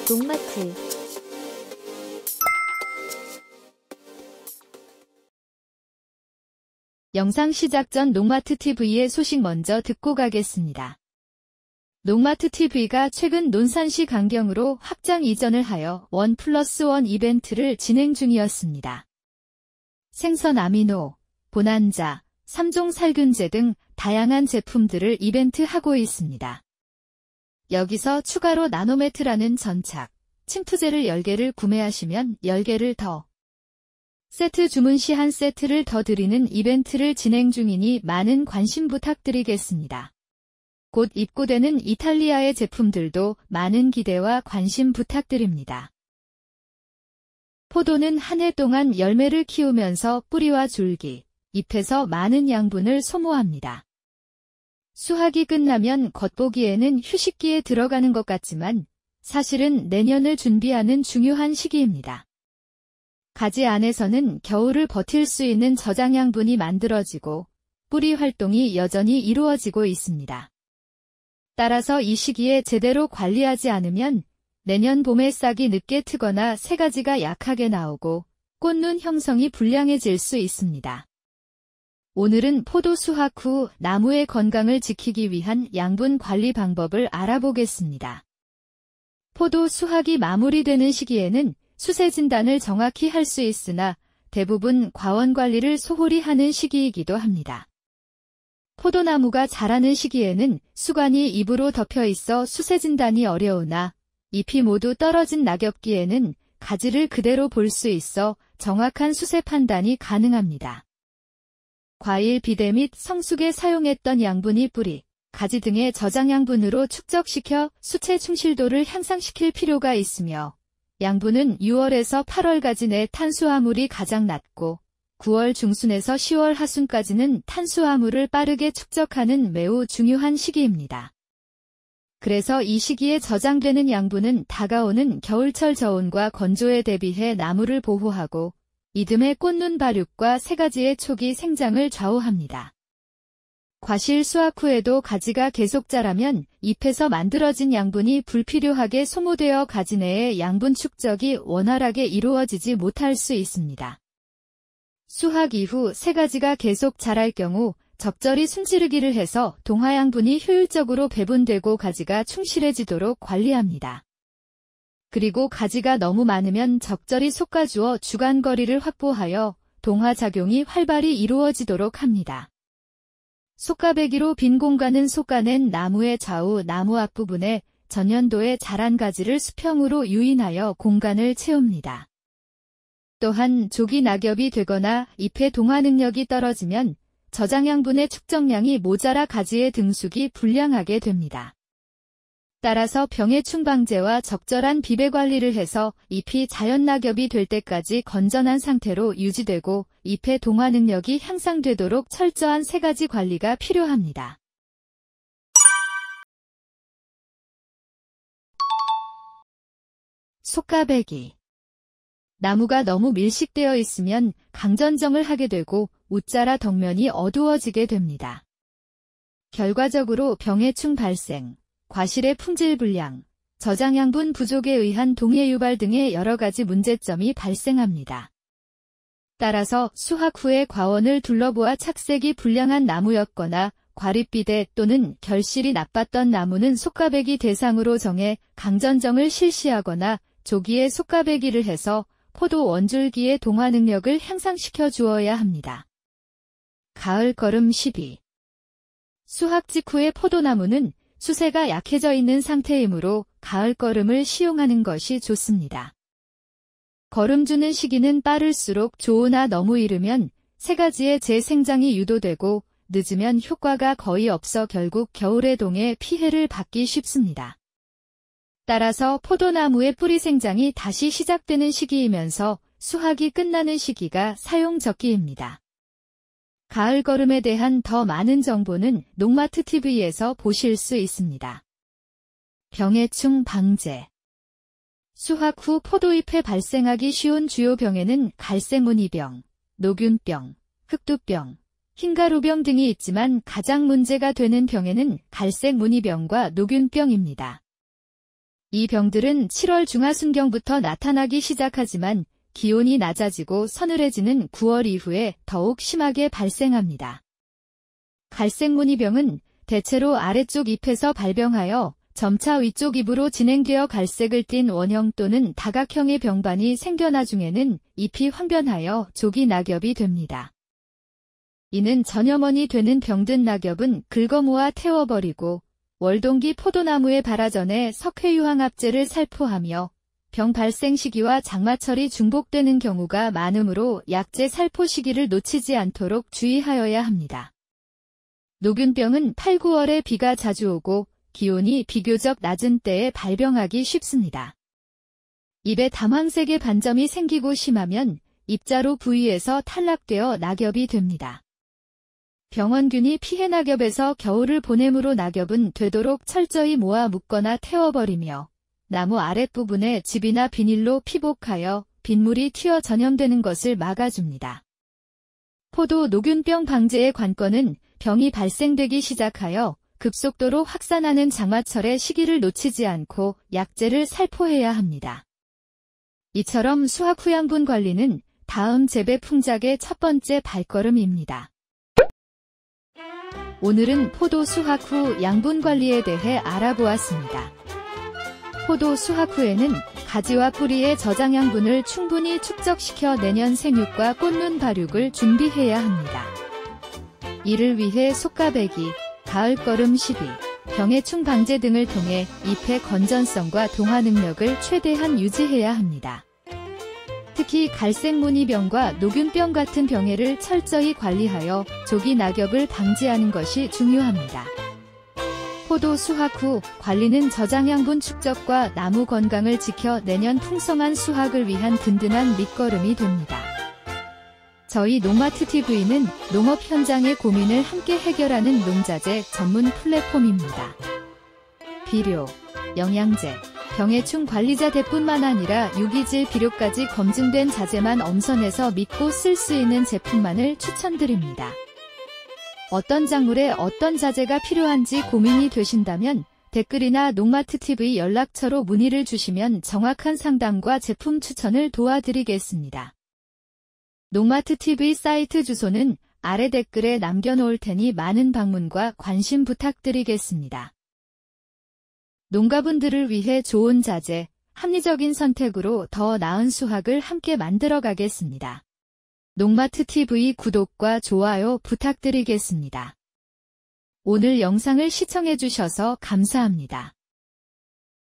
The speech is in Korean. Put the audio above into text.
농마트. 영상 시작 전 농마트 TV의 소식 먼저 듣고 가겠습니다. 농마트 TV가 최근 논산시 강경으로 확장 이전을 하여 1+1 이벤트를 진행 중이었습니다. 생선 아미노, 보난자, 3종 살균제 등 다양한 제품들을 이벤트하고 있습니다. 여기서 추가로 나노매트라는 전착, 침투제를 10개를 구매하시면 10개를 더 세트 주문 시 한 세트를 더 드리는 이벤트를 진행 중이니 많은 관심 부탁드리겠습니다. 곧 입고되는 이탈리아의 제품들도 많은 기대와 관심 부탁드립니다. 포도는 한 해 동안 열매를 키우면서 뿌리와 줄기, 잎에서 많은 양분을 소모합니다. 수확이 끝나면 겉보기에는 휴식기에 들어가는 것 같지만 사실은 내년을 준비하는 중요한 시기입니다. 가지 안에서는 겨울을 버틸 수 있는 저장 양분이 만들어지고 뿌리 활동이 여전히 이루어지고 있습니다. 따라서 이 시기에 제대로 관리하지 않으면 내년 봄에 싹이 늦게 트거나 새가지가 약하게 나오고 꽃눈 형성이 불량해질 수 있습니다. 오늘은 포도 수확 후 나무의 건강을 지키기 위한 양분 관리 방법을 알아보겠습니다. 포도 수확이 마무리되는 시기에는 수세 진단을 정확히 할 수 있으나 대부분 과원 관리를 소홀히 하는 시기이기도 합니다. 포도나무가 자라는 시기에는 수관이 잎으로 덮여 있어 수세 진단이 어려우나 잎이 모두 떨어진 낙엽기에는 가지를 그대로 볼 수 있어 정확한 수세 판단이 가능합니다. 과일 비대 및 성숙에 사용했던 양분이 뿌리, 가지 등의 저장 양분으로 축적시켜 수채 충실도를 향상시킬 필요가 있으며 양분은 6월에서 8월까지 내 탄수화물이 가장 낮고 9월 중순에서 10월 하순까지는 탄수화물을 빠르게 축적하는 매우 중요한 시기입니다. 그래서 이 시기에 저장되는 양분은 다가오는 겨울철 저온과 건조에 대비해 나무를 보호하고 이듬해 꽃눈 발육과 새가지의 초기 생장을 좌우합니다. 과실 수확 후에도 가지가 계속 자라면 잎에서 만들어진 양분이 불필요하게 소모되어 가지 내의 양분 축적이 원활하게 이루어지지 못할 수 있습니다. 수확 이후 새가지가 계속 자랄 경우 적절히 숨지르기를 해서 동화양분이 효율적으로 배분되고 가지가 충실해지도록 관리합니다. 그리고 가지가 너무 많으면 적절히 솎아주어 주간거리를 확보하여 동화작용이 활발히 이루어지도록 합니다. 솎아배기로 빈 공간은 솎아낸 나무의 좌우 나무 앞부분에 전년도에 자란 가지를 수평으로 유인하여 공간을 채웁니다. 또한 조기 낙엽이 되거나 잎의 동화 능력이 떨어지면 저장양분의 축적량이 모자라 가지의 등숙이 불량하게 됩니다. 따라서 병해충 방제와 적절한 비배 관리를 해서 잎이 자연 낙엽이 될 때까지 건전한 상태로 유지되고 잎의 동화 능력이 향상되도록 철저한 새가지 관리가 필요합니다. 솎아배기. 나무가 너무 밀식되어 있으면 강전정을 하게 되고 웃자라 덕면이 어두워지게 됩니다. 결과적으로 병해충 발생, 과실의 품질 불량, 저장양분 부족에 의한 동해 유발 등의 여러 가지 문제점이 발생합니다. 따라서 수확 후에 과원을 둘러보아 착색이 불량한 나무였거나 과립비대 또는 결실이 나빴던 나무는 솎아배기 대상으로 정해 강전정을 실시하거나 조기에 솎아배기를 해서 포도 원줄기의 동화 능력을 향상시켜 주어야 합니다. 가을거름 시비. 수확 직후의 포도나무는 수세가 약해져 있는 상태이므로 가을거름을 시용하는 것이 좋습니다. 거름 주는 시기는 빠를수록 좋으나 너무 이르면 새가지의 재생장이 유도되고 늦으면 효과가 거의 없어 결국 겨울의 동에 피해를 받기 쉽습니다. 따라서 포도나무의 뿌리 생장이 다시 시작되는 시기이면서 수확이 끝나는 시기가 사용적기입니다. 가을거름에 대한 더 많은 정보는 농마트 TV에서 보실 수 있습니다. 병해충 방제. 수확 후 포도잎에 발생하기 쉬운 주요 병에는 갈색무늬병, 노균병, 흑두병, 흰가루병 등이 있지만 가장 문제가 되는 병에는 갈색무늬병과 노균병입니다. 이 병들은 7월 중하순경부터 나타나기 시작하지만 기온이 낮아지고 서늘해지는 9월 이후에 더욱 심하게 발생합니다. 갈색무늬병은 대체로 아래쪽 잎에서 발병하여 점차 위쪽 잎으로 진행되어 갈색을 띤 원형 또는 다각형의 병반이 생겨 나중에는 잎이 황변하여 조기 낙엽이 됩니다. 이는 전염원이 되는 병든 낙엽은 긁어모아 태워버리고 월동기 포도나무의 발화전에 석회유황합제를 살포하며 병 발생 시기와 장마철이 중복되는 경우가 많으므로 약제 살포 시기를 놓치지 않도록 주의하여야 합니다. 노균병은 8, 9월에 비가 자주 오고 기온이 비교적 낮은 때에 발병하기 쉽습니다. 잎에 담황색의 반점이 생기고 심하면 잎자루 부위에서 탈락되어 낙엽이 됩니다. 병원균이 피해 낙엽에서 겨울을 보내므로 낙엽은 되도록 철저히 모아 묶거나 태워버리며 나무 아랫부분에 집이나 비닐로 피복하여 빗물이 튀어 전염되는 것을 막아줍니다. 포도 노균병 방제의 관건은 병이 발생되기 시작하여 급속도로 확산하는 장마철의 시기를 놓치지 않고 약제를 살포해야 합니다. 이처럼 수확 후 양분 관리는 다음 재배 풍작의 첫 번째 발걸음입니다. 오늘은 포도 수확 후 양분 관리에 대해 알아보았습니다. 포도 수확 후에는 가지와 뿌리의 저장 양분을 충분히 축적시켜 내년 생육과 꽃눈 발육을 준비해야 합니다. 이를 위해 속가배기, 가을거름 시비, 병해충 방제 등을 통해 잎의 건전성과 동화 능력을 최대한 유지해야 합니다. 특히 갈색무늬병과 노균병 같은 병해를 철저히 관리하여 조기 낙엽을 방지하는 것이 중요합니다. 포도 수확 후 관리는 저장양분 축적과 나무 건강을 지켜 내년 풍성한 수확을 위한 든든한 밑거름이 됩니다. 저희 농마트TV는 농업 현장의 고민을 함께 해결하는 농자재 전문 플랫폼입니다. 비료, 영양제, 병해충 관리자재뿐만 아니라 유기질 비료까지 검증된 자재만 엄선해서 믿고 쓸 수 있는 제품만을 추천드립니다. 어떤 작물에 어떤 자재가 필요한지 고민이 되신다면 댓글이나 농마트TV 연락처로 문의를 주시면 정확한 상담과 제품 추천을 도와드리겠습니다. 농마트TV 사이트 주소는 아래 댓글에 남겨놓을 테니 많은 방문과 관심 부탁드리겠습니다. 농가분들을 위해 좋은 자재, 합리적인 선택으로 더 나은 수확을 함께 만들어 가겠습니다. 농마트TV 구독과 좋아요 부탁드리겠습니다. 오늘 영상을 시청해주셔서 감사합니다.